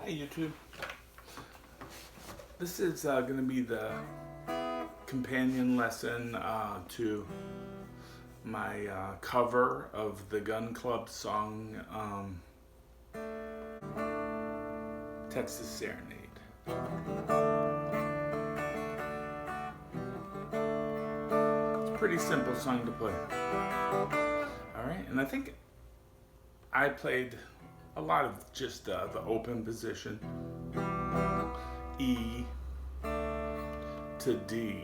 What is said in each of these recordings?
Hi YouTube. This is going to be the companion lesson to my cover of the Gun Club song Texas Serenade. It's a pretty simple song to play. Alright, and I think I played a lot of just the open position, E to D.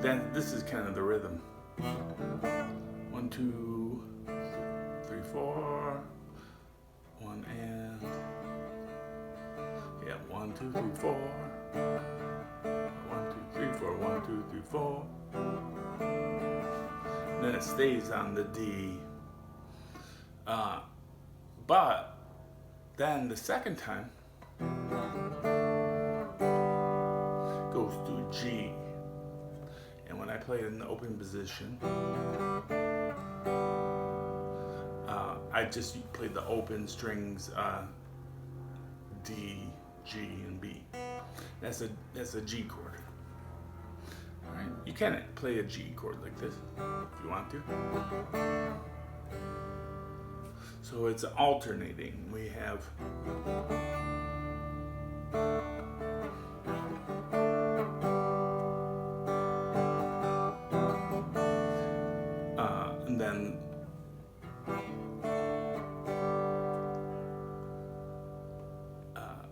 Then this is kind of the rhythm. 1, 2, 3, 4. 1 and 1, 2, 3, 4. 1, 2, 3, 4. 1, 2, 3, 4. And then it stays on the D. But then the second time goes to G, and when I play it in the open position, I just played the open strings D, G, and B. That's a G chord. All right, you can play a G chord like this if you want to. So it's alternating. We have and then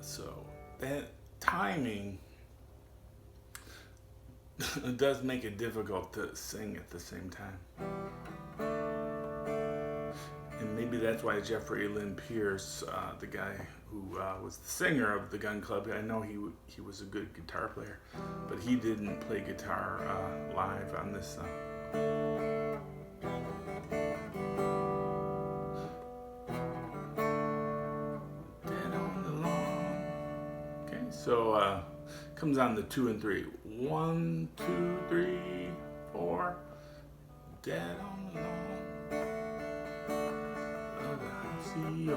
so that timing does make it difficult to sing at the same time. And maybe that's why Jeffrey Lynn Pierce, the guy who was the singer of the Gun Club, I know he was a good guitar player, but he didn't play guitar live on this song. Dead on the lawn. Okay, so comes on the 2 and 3. 1, 2, 3, 4. Dead on the lawn. And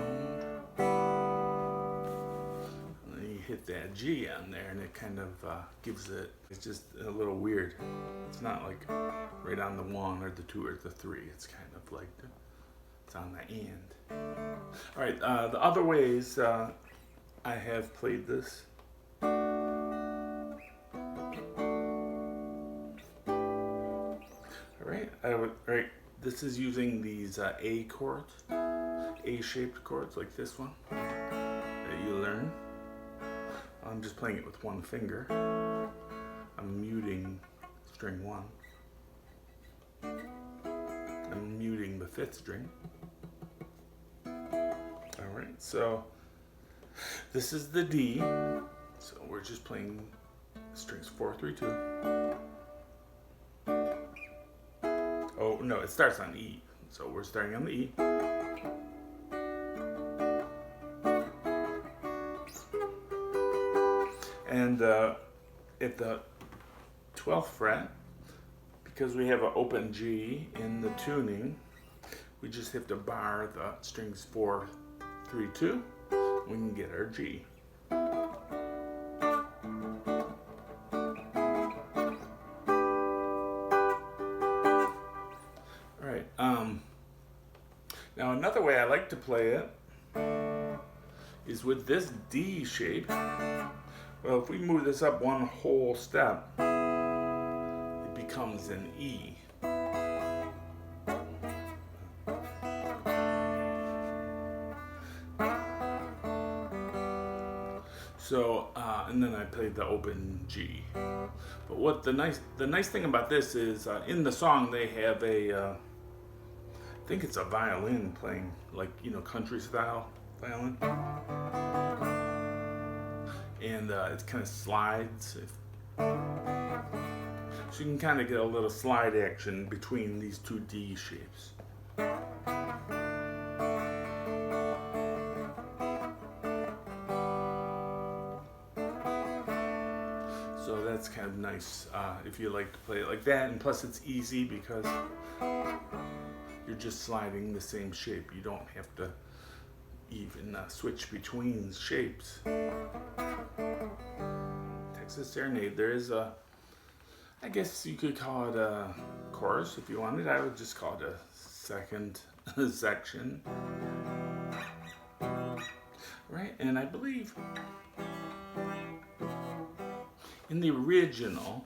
then you hit that G on there, and it kind of gives it. It's just a little weird. It's not like right on the 1 or the 2 or the 3. It's kind of like it's on the end. All right. The other ways I have played this. All right. This is using these A chords. A-shaped chords like this one that you learn. I'm just playing it with one finger. I'm muting string 1. I'm muting the 5th string. Alright, so this is the D. So we're just playing strings 4, 3, 2. Oh no, it starts on E. So we're starting on the E. And at the 12th fret, because we have an open G in the tuning, we just have to bar the strings 4, 3, 2. We can get our G. All right. Now another way I like to play it is with this D shape. Well, if we move this up one whole step, it becomes an E. So, and then I played the open G. But what the nice thing about this is, in the song they have a, I think it's a violin playing, like, country style violin. And it kind of slides. So you can kind of get a little slide action between these two D shapes. So that's kind of nice if you like to play it like that. And plus it's easy because you're just sliding the same shape. You don't have to even switch between shapes. Texas Serenade. There is a, I guess you could call it a chorus if you wanted. I would just call it a second section. Right, and I believe in the original,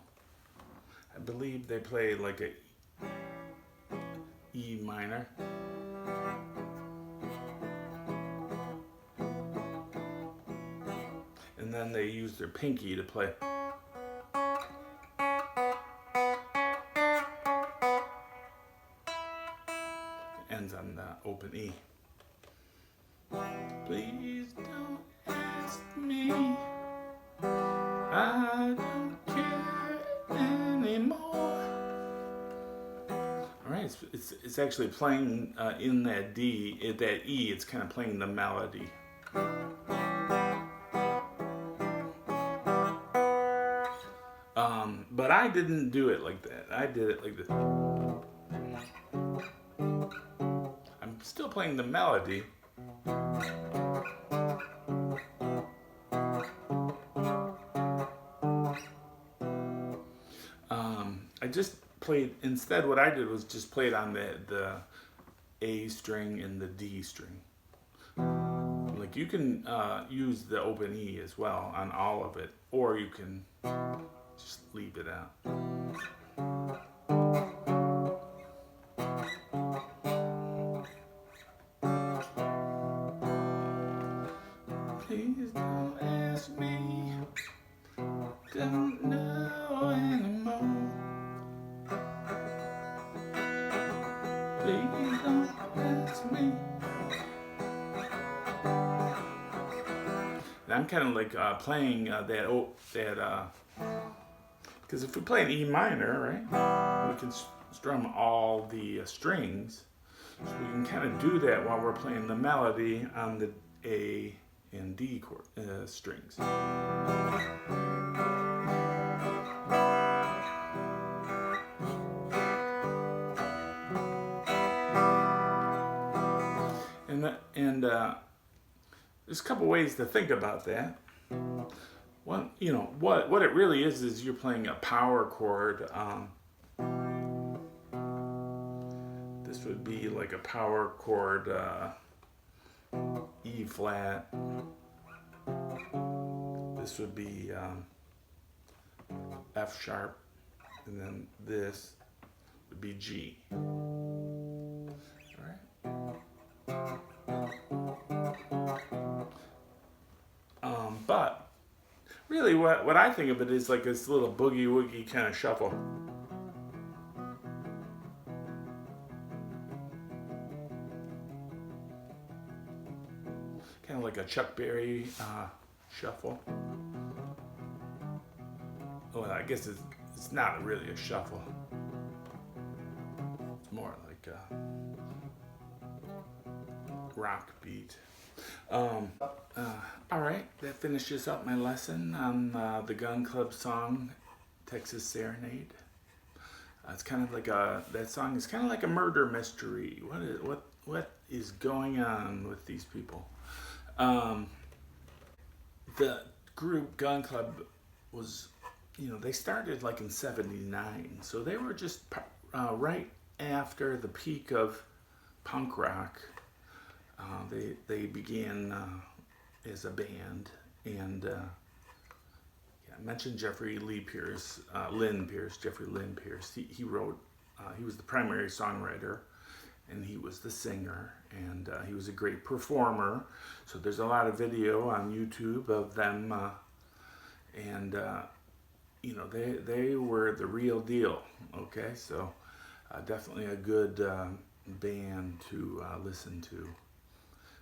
I believe they play like a E minor. And then they use their pinky to play. Ends on the open E. Please don't ask me, I don't care anymore. Alright, it's actually playing in that D, that E, it's kind of playing the melody. But I didn't do it like that. I did it like this. I'm still playing the melody. I just played, instead what I did was just play it on the A string and the D string. Like you can use the open E as well on all of it, or you can just leave it out. Please don't ask me, don't know anymore. Please don't ask me. And I'm kind of like playing because if we play an E minor, right, we can strum all the strings. So we can kind of do that while we're playing the melody on the A and D chord, strings. And there's a couple ways to think about that. One, you know, what it really is you're playing a power chord. This would be like a power chord, E flat. This would be F sharp, and then this would be G. But really what I think of it is like this little boogie woogie kind of shuffle. Kind of like a Chuck Berry shuffle. Well, I guess it's not really a shuffle. It's more like a rock beat. All right, that finishes up my lesson on the Gun Club song, Texas Serenade. It's kind of like that song is kind of like a murder mystery. What is going on with these people? The group Gun Club was, they started like in '79, so they were just right after the peak of punk rock. They began as a band, and I mentioned Jeffrey Lynn Pierce. He wrote. He was the primary songwriter, and he was the singer, and he was a great performer. So there's a lot of video on YouTube of them, and they were the real deal. Okay, so definitely a good band to listen to.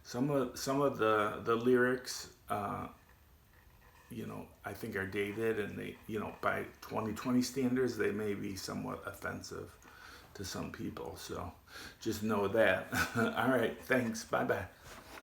Some of the lyrics, I think are dated, and they, by 2020 standards, they may be somewhat offensive to some people. So just know that. All right, thanks. Bye-bye.